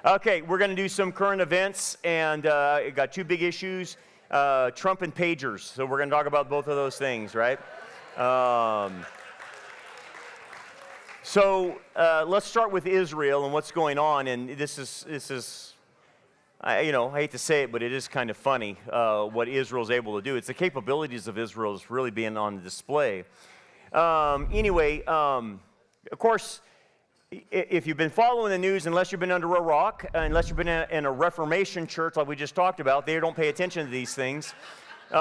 Okay, we're going to do some current events, and got two big issues, Trump and pagers. So we're going to talk about both of those things, right? Let's start with Israel and what's going on. And this is, I hate to say it, but it is kind of funny what Israel's able to do. It's the capabilities of Israel is really being on display. Of course, if you've been following the news, unless you've been under a rock, unless you've been in a Reformation church like we just talked about, they don't pay attention to these things. These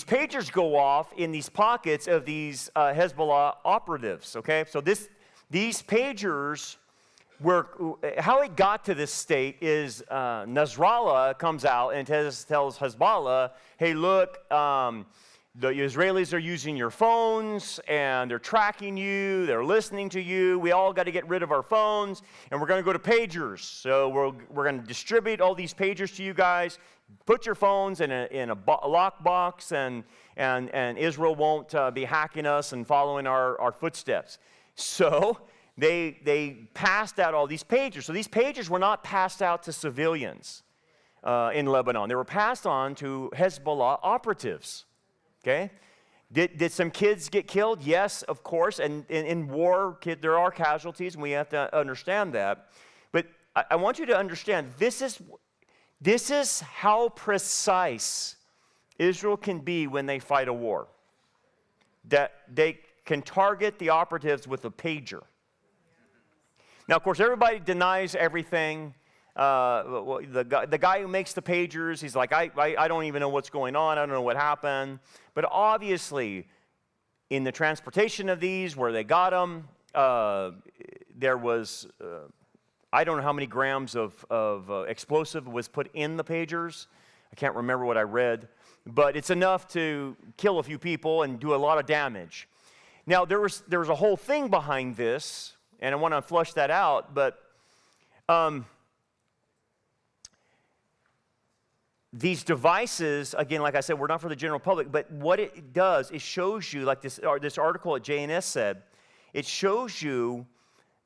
pagers go off in these pockets of these Hezbollah operatives, okay? So these pagers how it got to this state is Nasrallah comes out and tells Hezbollah, hey, look, the Israelis are using your phones, and they're tracking you, they're listening to you. We all got to get rid of our phones, and we're going to go to pagers. So we're going to distribute all these pagers to you guys. Put your phones in a lockbox, and Israel won't be hacking us and following our footsteps. So they passed out all these pagers. So these pagers were not passed out to civilians in Lebanon. They were passed on to Hezbollah operatives. Okay, did some kids get killed? Yes, of course. And in war, there are casualties, and we have to understand that. But I want you to understand this is how precise Israel can be when they fight a war. That they can target the operatives with a pager. Now, of course, everybody denies everything. The guy who makes the pagers, he's like, I don't even know what's going on. I don't know what happened. But obviously, in the transportation of these, where they got them, there was, I don't know how many grams of explosive was put in the pagers. I can't remember what I read. But it's enough to kill a few people and do a lot of damage. Now, there was a whole thing behind this, and I want to flush that out, but these devices, again, like I said, we're not for the general public, but what it does, it shows you, like this article at JNS said, it shows you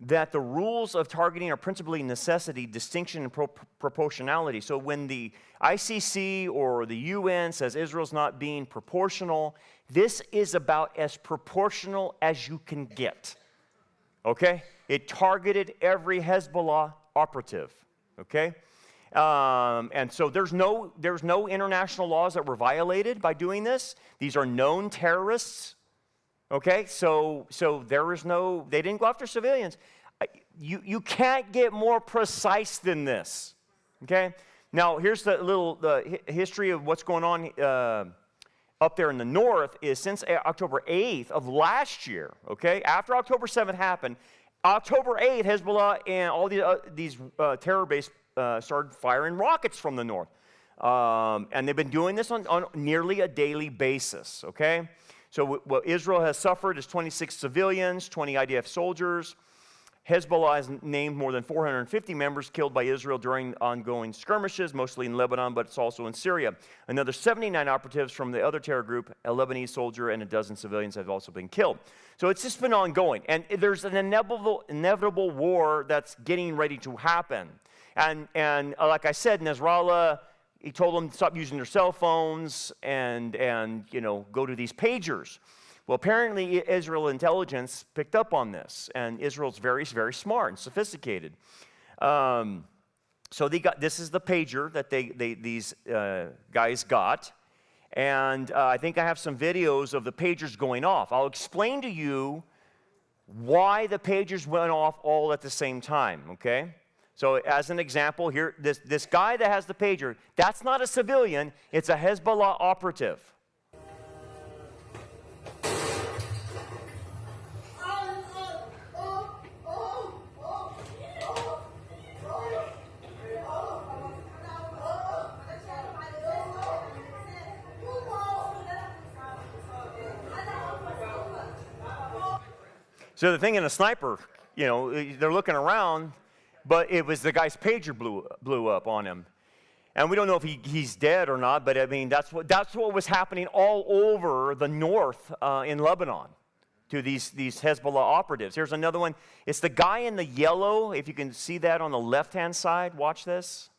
that the rules of targeting are principally necessity, distinction, and proportionality. So when the ICC or the UN says Israel's not being proportional, this is about as proportional as you can get, okay? It targeted every Hezbollah operative, okay? And so there's no international laws that were violated by doing this. These are known terrorists. Okay, so there is they didn't go after civilians. You can't get more precise than this. Okay, now here's the history of what's going on up there in the north. Is since October 8th of last year. Okay, after October 7th happened, October 8th, Hezbollah and all these terror-based started firing rockets from the north. And they've been doing this on nearly a daily basis, okay? So what Israel has suffered is 26 civilians, 20 IDF soldiers. Hezbollah has named more than 450 members killed by Israel during ongoing skirmishes, mostly in Lebanon, but it's also in Syria. Another 79 operatives from the other terror group, a Lebanese soldier, and a dozen civilians have also been killed. So it's just been ongoing. And there's an inevitable war that's getting ready to happen. And like I said, Nasrallah, he told them to stop using their cell phones and go to these pagers. Well, apparently Israel intelligence picked up on this, and Israel's very, very smart and sophisticated. So this is the pager that these guys got, and I think I have some videos of the pagers going off. I'll explain to you why the pagers went off all at the same time. Okay. So as an example, here, this guy that has the pager, that's not a civilian, it's a Hezbollah operative. So the thing in a sniper, they're looking around, but it was the guy's pager blew up on him. And we don't know if he's dead or not, but I mean, that's what was happening all over the north in Lebanon. to these Hezbollah operatives. Here's another one. It's the guy in the yellow. If you can see that on the left-hand side, watch this.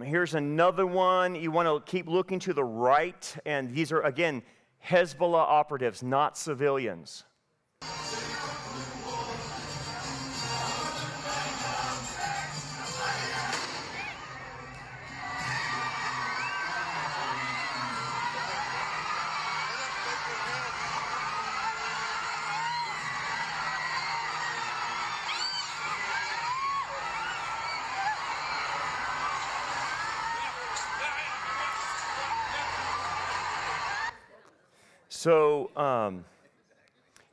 Here's another one. You want to keep looking to the right, and these are, again, Hezbollah operatives, not civilians.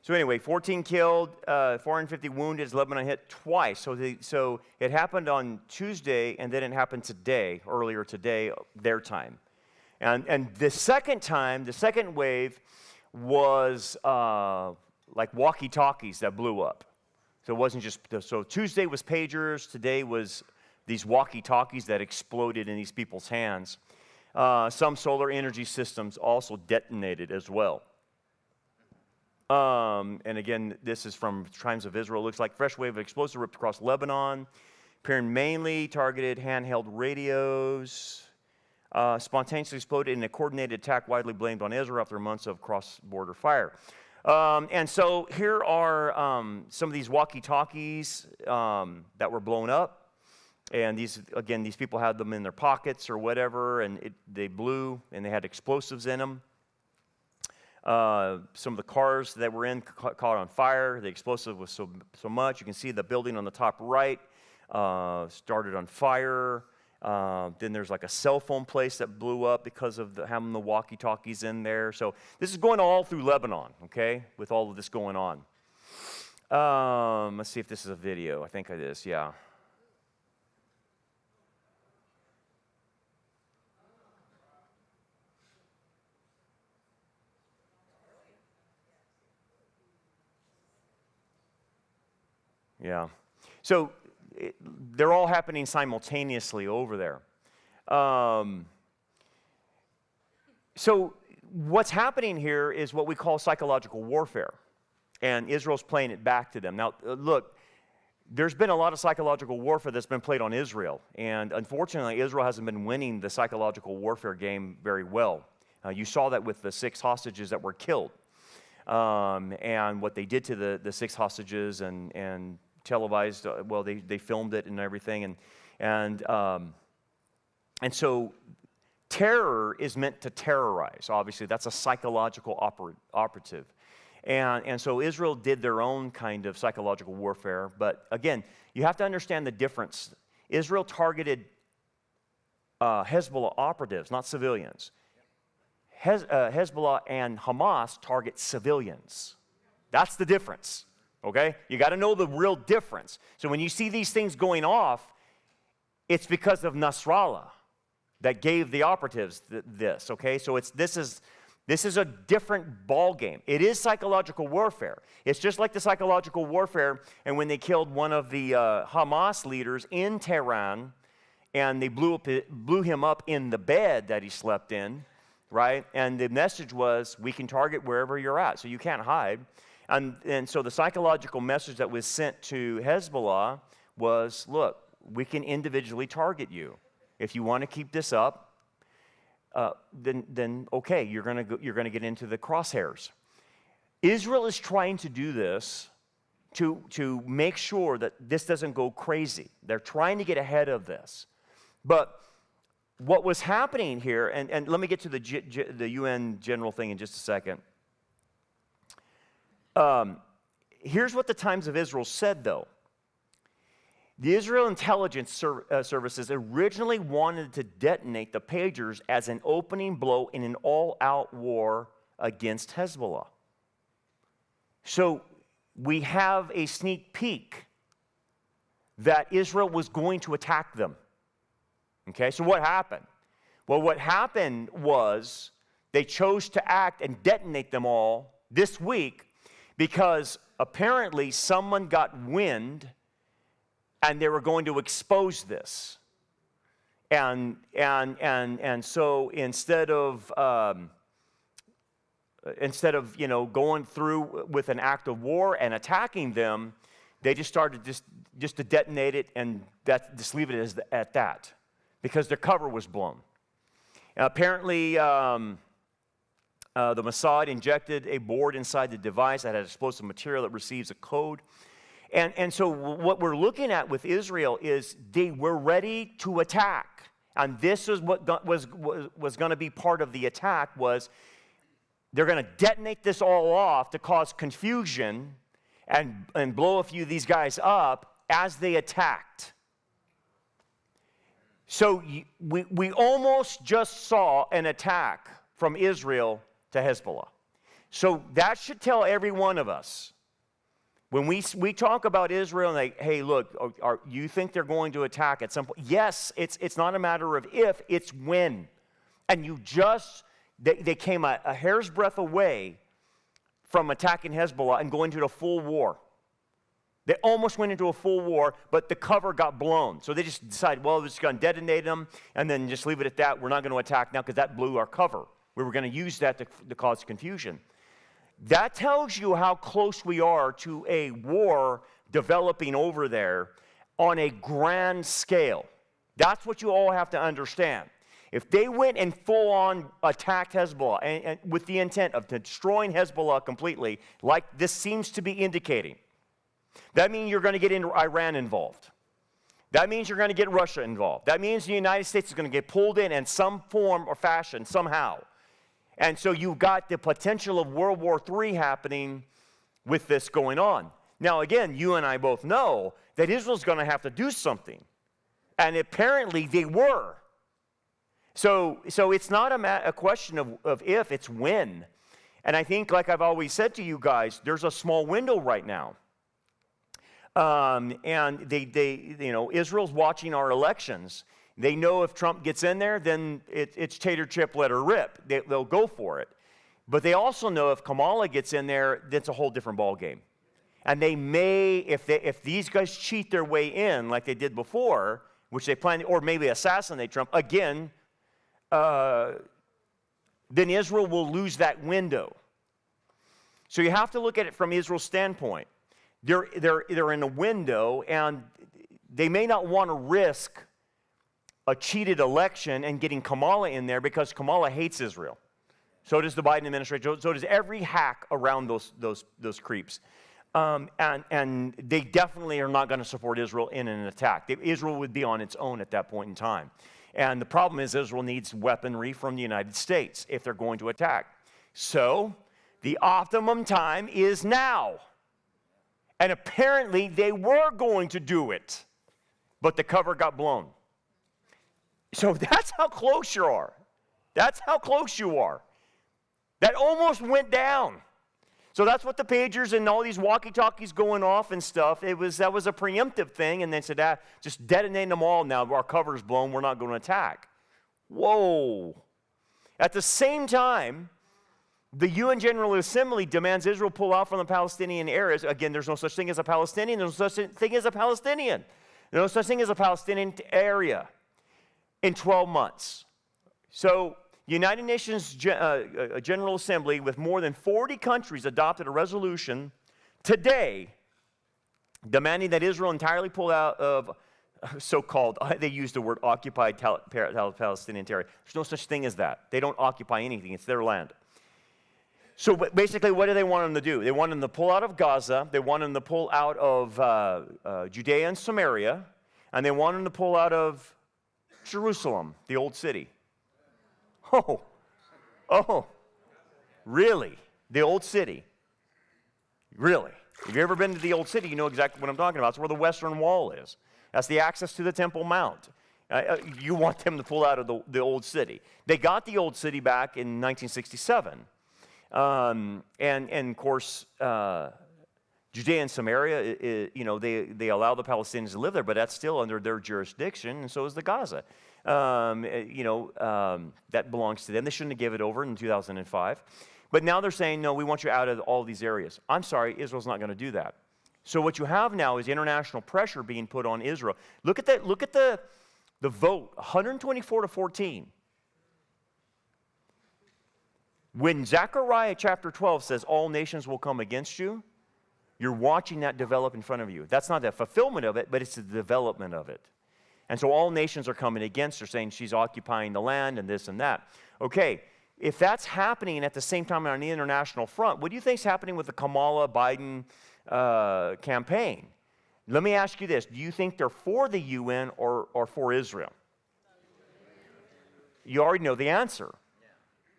So anyway, 14 killed, 450 wounded as Lebanon hit twice. So it happened on Tuesday, and then it happened today, earlier today, their time. And the second time, the second wave was like walkie-talkies that blew up. So it wasn't just, so Tuesday was pagers, today was these walkie-talkies that exploded in these people's hands. Some solar energy systems also detonated as well. And again, this is from Times of Israel. It looks like fresh wave of explosive ripped across Lebanon, appearing mainly targeted handheld radios, spontaneously exploded in a coordinated attack widely blamed on Israel after months of cross-border fire. And so here are some of these walkie-talkies that were blown up. And these people had them in their pockets or whatever, and they blew, and they had explosives in them. Some of the cars that were in caught on fire. The explosive was so much. You can see the building on the top right started on fire. Then there's like a cell phone place that blew up because of having the walkie-talkies in there. So this is going all through Lebanon, okay, with all of this going on. Let's see if this is a video. I think it is, yeah. Yeah. So they're all happening simultaneously over there. So what's happening here is what we call psychological warfare. And Israel's playing it back to them. Now, look, there's been a lot of psychological warfare that's been played on Israel. And unfortunately, Israel hasn't been winning the psychological warfare game very well. You saw that with the 6 hostages that were killed. And what they did to the 6 hostages and televised, well, they filmed it and everything, and so terror is meant to terrorize. Obviously, that's a psychological operative, and so Israel did their own kind of psychological warfare. But again, you have to understand the difference. Israel targeted Hezbollah operatives, not civilians. Hezbollah and Hamas target civilians. That's the difference. Okay? You got to know the real difference. So when you see these things going off, it's because of Nasrallah that gave the operatives this, okay? So this is a different ball game. It is psychological warfare. It's just like the psychological warfare and when they killed one of the Hamas leaders in Tehran and they blew him up in the bed that he slept in, right? And the message was, we can target wherever you're at, so you can't hide. And so the psychological message that was sent to Hezbollah was, look, we can individually target you. If you want to keep this up, then okay, you're going to get into the crosshairs. Israel is trying to do this to make sure that this doesn't go crazy. They're trying to get ahead of this. But what was happening here, and let me get to the UN general thing in just a second. Here's what the Times of Israel said, though. The Israel intelligence services originally wanted to detonate the pagers as an opening blow in an all-out war against Hezbollah. So we have a sneak peek that Israel was going to attack them. Okay, so what happened? Well, what happened was they chose to act and detonate them all this week because apparently someone got wind and they were going to expose this. And so instead of going through with an act of war and attacking them, they just started just to detonate it and just leave it at that because their cover was blown. Apparently, the Mossad injected a board inside the device that had explosive material that receives a code. And so what we're looking at with Israel is they were ready to attack. And this is what was going to be part of the attack was they're going to detonate this all off to cause confusion and blow a few of these guys up as they attacked. So we almost just saw an attack from Israel to Hezbollah. So that should tell every one of us, when we talk about Israel and like, hey, look, you think they're going to attack at some point? Yes, it's not a matter of if, it's when. And they came a hair's breadth away from attacking Hezbollah and going into a full war. They almost went into a full war, but the cover got blown. So they just decided, well, we're just going to detonate them and then just leave it at that. We're not going to attack now because that blew our cover. We were going to use that to cause confusion. That tells you how close we are to a war developing over there on a grand scale. That's what you all have to understand. If they went and full-on attacked Hezbollah and with the intent of destroying Hezbollah completely, like this seems to be indicating, that means you're going to get Iran involved. That means you're going to get Russia involved. That means the United States is going to get pulled in some form or fashion, somehow. And so you've got the potential of World War III happening with this going on. Now, again, you and I both know that Israel's going to have to do something. And apparently they were. So it's not a question of if, it's when. And I think, like I've always said to you guys, there's a small window right now. And Israel's watching our elections. They know if Trump gets in there, then it's tater chip, let her rip. They'll go for it. But they also know if Kamala gets in there, that's a whole different ballgame. And they may, if these guys cheat their way in like they did before, which they plan, or maybe assassinate Trump, again, then Israel will lose that window. So you have to look at it from Israel's standpoint. They're in a window, and they may not want to risk a cheated election and getting Kamala in there because Kamala hates Israel. So does the Biden administration. So does every hack around those creeps. And they definitely are not going to support Israel in an attack. Israel would be on its own at that point in time. And the problem is Israel needs weaponry from the United States if they're going to attack. So the optimum time is now. And apparently they were going to do it, but the cover got blown. So that's how close you are. That's how close you are. That almost went down. So that's what the pagers and all these walkie-talkies going off and stuff, that was a preemptive thing, and they said, just detonate them all now. Our cover's blown. We're not going to attack. Whoa. At the same time, the UN General Assembly demands Israel pull out from the Palestinian areas. Again, there's no such thing as a Palestinian. There's no such thing as a Palestinian. There's no such thing as a Palestinian area in 12 months. So United Nations General Assembly with more than 40 countries adopted a resolution today demanding that Israel entirely pull out of so-called, they use the word occupied Palestinian territory. There's no such thing as that. They don't occupy anything. It's their land. So basically, what do they want them to do? They want them to pull out of Gaza. They want them to pull out of Judea and Samaria. And they want them to pull out of Jerusalem, the old city. Oh, really? The old city? Really? If you've ever been to the old city, you know exactly what I'm talking about. It's where the Western Wall is. That's the access to the Temple Mount. You want them to pull out of the old city. They got the old city back in 1967. And of course, Judea and Samaria, they allow the Palestinians to live there, but that's still under their jurisdiction, and so is the Gaza. That belongs to them. They shouldn't have given it over in 2005. But now they're saying, no, we want you out of all these areas. I'm sorry, Israel's not going to do that. So what you have now is international pressure being put on Israel. Look at that. Look at the vote, 124-14. When Zechariah chapter 12 says all nations will come against you, you're watching that develop in front of you. That's not the fulfillment of it, but it's the development of it. And so all nations are coming against her, saying she's occupying the land and this and that. Okay, if that's happening at the same time on the international front, what do you think is happening with the Kamala Biden campaign? Let me ask you this. Do you think they're for the UN or for Israel? You already know the answer.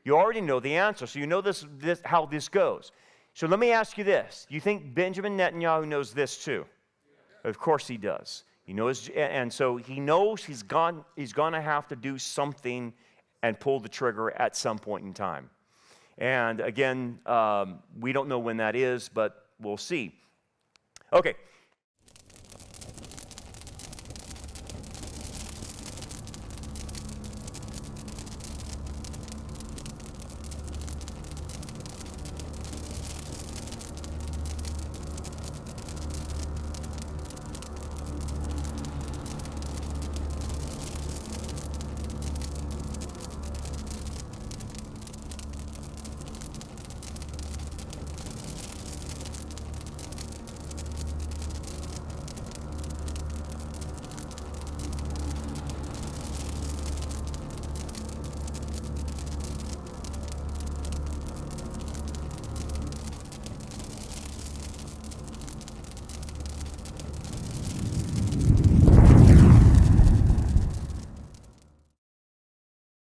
You already know the answer, so you know this how this goes. So let me ask you this. Do you think Benjamin Netanyahu knows this too? Yeah. Of course he does. He knows, and so he knows he's going to have to do something and pull the trigger at some point in time. And again, we don't know when that is, but we'll see. Okay,